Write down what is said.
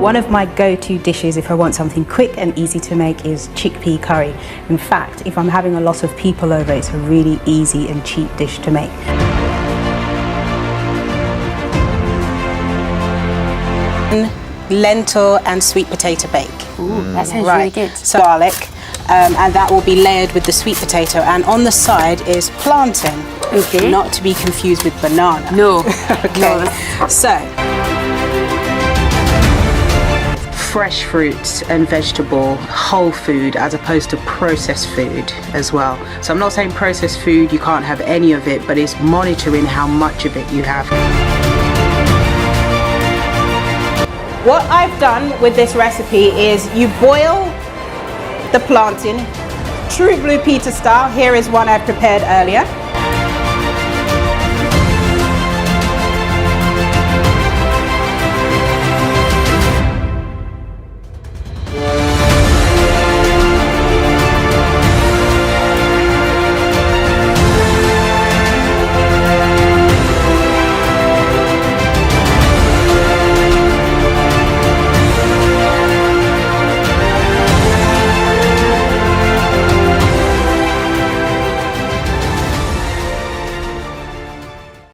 One of my go-to dishes if I want something quick and easy to make is chickpea curry. In fact, if I'm having a lot of people over, it's a really easy and cheap dish to make. Lentil and sweet potato bake. Ooh, that sounds really good. So garlic, and that will be layered with the sweet potato, and on the side is plantain. Okay. Not to be confused with banana. No. Okay. No. So, fresh fruits and vegetable, whole food, as opposed to processed food as well. So I'm not saying processed food, you can't have any of it, but it's monitoring how much of it you have. What I've done with this recipe is you boil the plantain, true Blue Peter style. Here is one I prepared earlier.